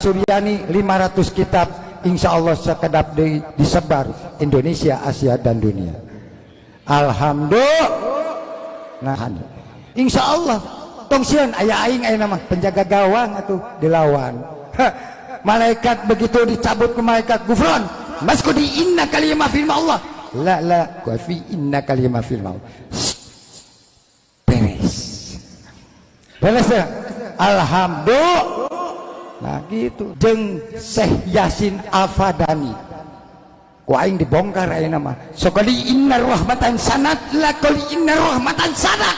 Suryani 500 kitab insya Allah sekedap disebar Indonesia, Asia dan dunia. Alhamdulillah. Nah, insya Allah tong sieun aya aing aya nama penjaga gawang atuh dilawan. Malaikat begitu dicabut ke malaikat gufron masku di inna kalimah firman Allah la wa fi inna kalimah firman Allah. Beres ya? Alhamdulillah. Nah gitu jeung Syekh Yasin Al-Fadani ku aing dibongkar aya nama sokali inna rahmatan sanad la qali inna rahmatan sanad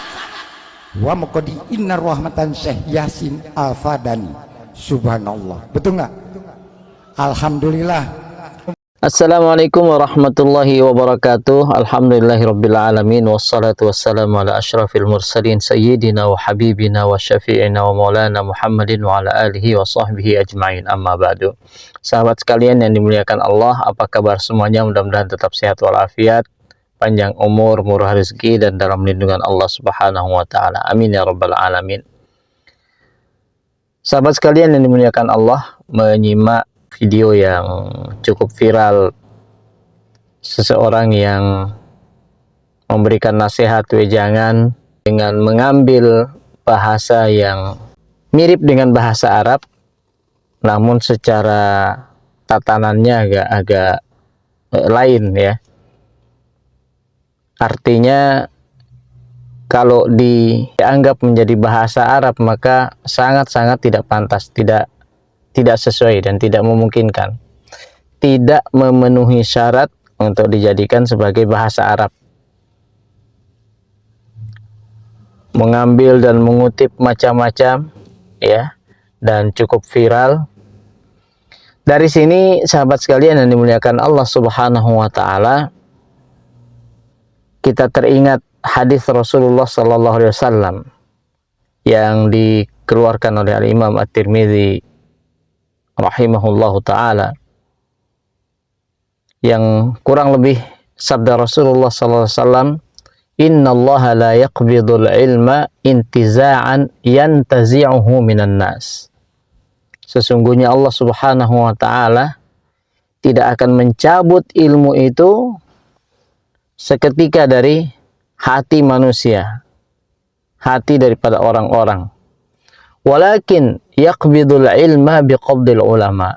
wa maqadi inna rahmatan Syekh Yasin Al-Fadani. Subhanallah, betul nggak? Alhamdulillah. Assalamualaikum warahmatullahi wabarakatuh. Alhamdulillahirabbil alamin wassalatu wassalamu ala asyrafil mursalin sayyidina wa habibina wa syafi'ina wa maulana Muhammadin wa ala alihi wa sahbihi ajmain. Amma ba'du. Sahabat sekalian yang dimuliakan Allah, apa kabar semuanya? Mudah-mudahan tetap sehat walafiat, panjang umur, murah rezeki dan dalam lindungan Allah Subhanahu wa taala. Amin ya rabbal alamin. Sahabat sekalian yang dimuliakan Allah, menyimak video yang cukup viral seseorang yang memberikan nasihat wejangan dengan mengambil bahasa yang mirip dengan bahasa Arab, namun secara tatanannya agak lain ya. Artinya kalau dianggap menjadi bahasa Arab maka sangat-sangat tidak pantas, tidak sesuai dan tidak memungkinkan, tidak memenuhi syarat untuk dijadikan sebagai bahasa Arab. Mengambil dan mengutip macam-macam ya, dan cukup viral. Dari sini sahabat sekalian yang dimuliakan Allah Subhanahu wa taala, kita teringat hadis Rasulullah sallallahu alaihi wasallam yang dikeluarkan oleh Al-Imam At-Tirmidzi rahimahullahu ta'ala, yang kurang lebih sabda Rasulullah sallallahu alaihi wasallam, innallaha la yaqbidul ilma intiza'an yantazi'uhu minan nas. Sesungguhnya Allah Subhanahu wa ta'ala tidak akan mencabut ilmu itu seketika dari hati manusia, hati daripada orang-orang. Walakin yaqbidul ilma biqabdil ulama.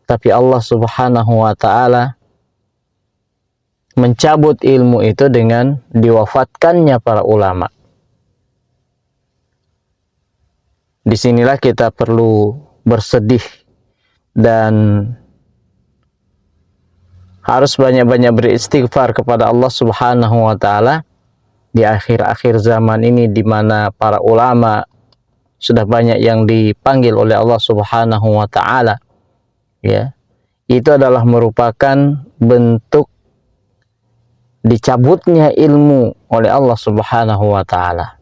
Tapi Allah Subhanahu wa taala mencabut ilmu itu dengan diwafatkannya para ulama. Disinilah kita perlu bersedih dan harus banyak-banyak beristighfar kepada Allah Subhanahu wa taala di akhir-akhir zaman ini, di mana para ulama sudah banyak yang dipanggil oleh Allah Subhanahu wa taala ya. Itu adalah merupakan bentuk dicabutnya ilmu oleh Allah Subhanahu wa taala.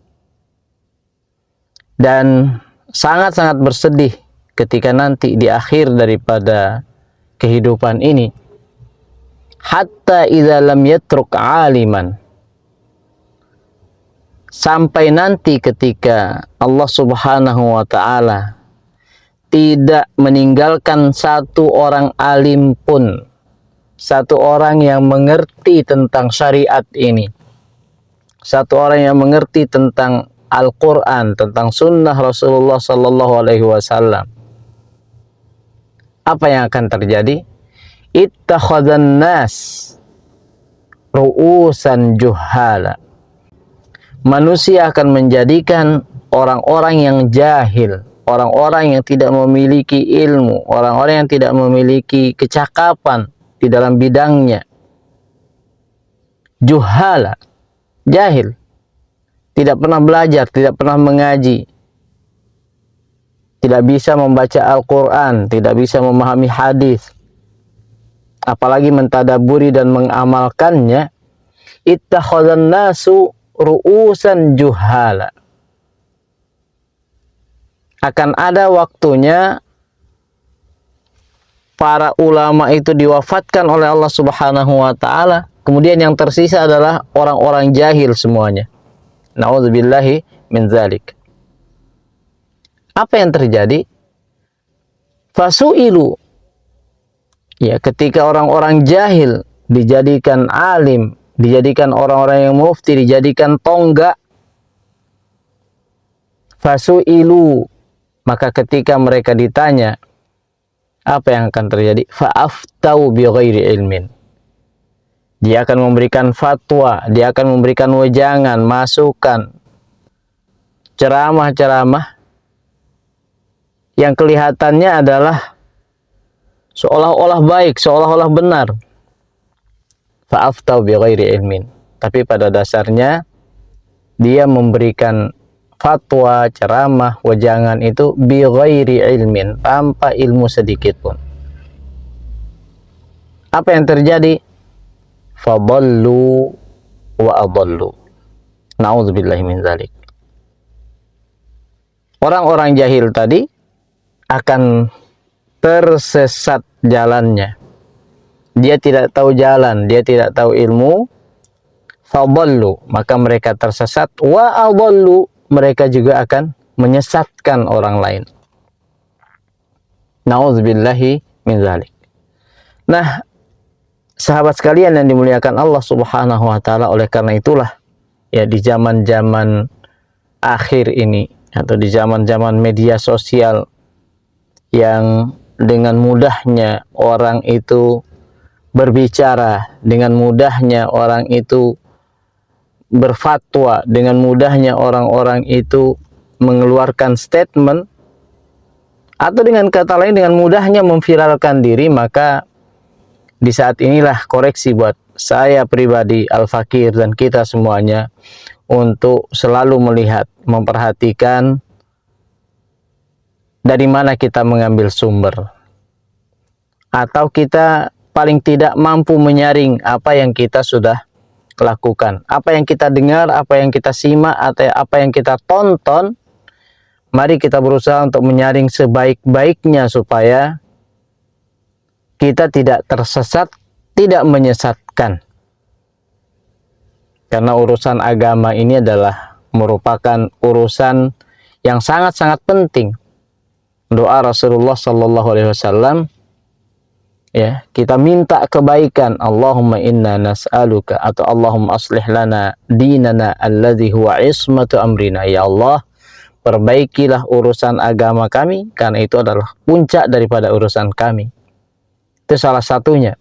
Dan sangat-sangat bersedih ketika nanti di akhir daripada kehidupan ini, hatta idza lam yatruk aliman, sampai nanti ketika Allah Subhanahu wa ta'ala tidak meninggalkan satu orang alim pun, satu orang yang mengerti tentang syariat ini, satu orang yang mengerti tentang Al-Quran, tentang sunnah Rasulullah Sallallahu Alaihi Wasallam. Apa yang akan terjadi? Ittakhadhan nas ru'usan juhala. Manusia akan menjadikan orang-orang yang jahil, orang-orang yang tidak memiliki ilmu, orang-orang yang tidak memiliki kecakapan di dalam bidangnya, juhala, jahil, tidak pernah belajar, tidak pernah mengaji, tidak bisa membaca Al-Quran, tidak bisa memahami hadis, apalagi mentadaburi dan mengamalkannya. Ittakhadhan nasu ru'usan juhala. Akan ada waktunya para ulama itu diwafatkan oleh Allah Subhanahu wa taala, kemudian yang tersisa adalah orang-orang jahil semuanya. Na'udzubillahi min dzalik. Apa yang terjadi? Fasu'ilu, ya, ketika orang-orang jahil dijadikan alim, dijadikan orang-orang yang mufti, dijadikan tonggak. Fasu'ilu, maka ketika mereka ditanya, apa yang akan terjadi? Fa'aftau bi ghairi ilmin. Dia akan memberikan fatwa, dia akan memberikan wejangan, masukan, ceramah-ceramah yang kelihatannya adalah seolah-olah baik, seolah-olah benar. Fa'aftau bi ghairi ilmin. Tapi pada dasarnya dia memberikan fatwa, ceramah, wejangan itu bi ghairi ilmin, tanpa ilmu sedikit pun. Apa yang terjadi? Fadallu wa adallu. Na'udzubillahi min dzalik. Orang-orang jahil tadi akan tersesat jalannya. Dia tidak tahu jalan, dia tidak tahu ilmu. Fadallu, maka mereka tersesat. Wa adallu, mereka juga akan menyesatkan orang lain. Na'udzubillahi min dzalik. Nah, sahabat sekalian yang dimuliakan Allah Subhanahu wa taala, oleh karena itulah ya di zaman-zaman akhir ini atau di zaman-zaman media sosial yang dengan mudahnya orang itu berbicara, dengan mudahnya orang itu berfatwa, dengan mudahnya orang-orang itu mengeluarkan statement, atau dengan kata lain dengan mudahnya memviralkan diri, maka di saat inilah koreksi buat saya pribadi, Al-Fakir, dan kita semuanya untuk selalu melihat, memperhatikan dari mana kita mengambil sumber. Atau kita paling tidak mampu menyaring apa yang kita sudah lakukan. Apa yang kita dengar, apa yang kita simak, atau apa yang kita tonton, mari kita berusaha untuk menyaring sebaik-baiknya supaya kita tidak tersesat, tidak menyesatkan. Karena urusan agama ini adalah merupakan urusan yang sangat-sangat penting. Doa Rasulullah sallallahu alaihi wasallam, ya, kita minta kebaikan. Allahumma inna nas'aluka, atau Allahumma aslih lana dinana alladhi huwa ismatu amrina. Ya Allah, perbaikilah urusan agama kami, karena itu adalah puncak daripada urusan kami. Itu salah satunya.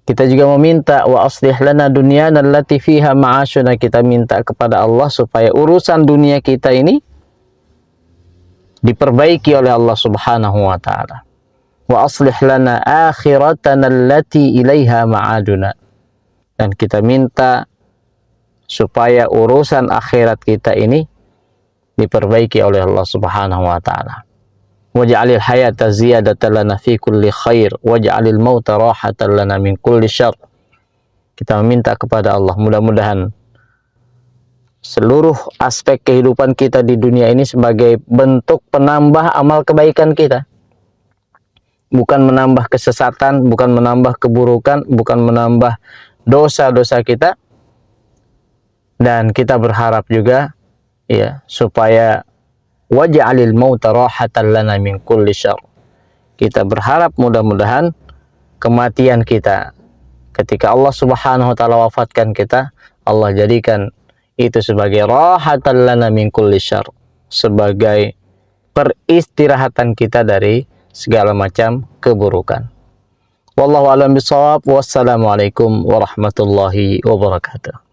Kita juga meminta wa aslih lana dunyana allati fiha ma'ashuna. Kita minta kepada Allah supaya urusan dunia kita ini diperbaiki oleh Allah Subhanahu wa taala. Wa aslih lana akhiratana allati ilaiha ma'aduna. Dan kita minta supaya urusan akhirat kita ini diperbaiki oleh Allah Subhanahu wa taala. Waj'alil hayata ziyadatan lana fi kulli khair waj'alil mauta rahatan lana min kulli syarr. Kita meminta kepada Allah, mudah-mudahan seluruh aspek kehidupan kita di dunia ini sebagai bentuk penambah amal kebaikan kita, bukan menambah kesesatan, bukan menambah keburukan, bukan menambah dosa-dosa kita. Dan kita berharap juga, ya, supaya waj'alil mauta rahatan lana min kulli syarr. Kita berharap mudah-mudahan kematian kita ketika Allah Subhanahu wa taala wafatkan kita, Allah jadikan itu sebagai rahatan lana min kulli syarr, sebagai peristirahatan kita dari segala macam keburukan. Wallahu a'lam bishawab. Wassalamualaikum warahmatullahi wabarakatuh.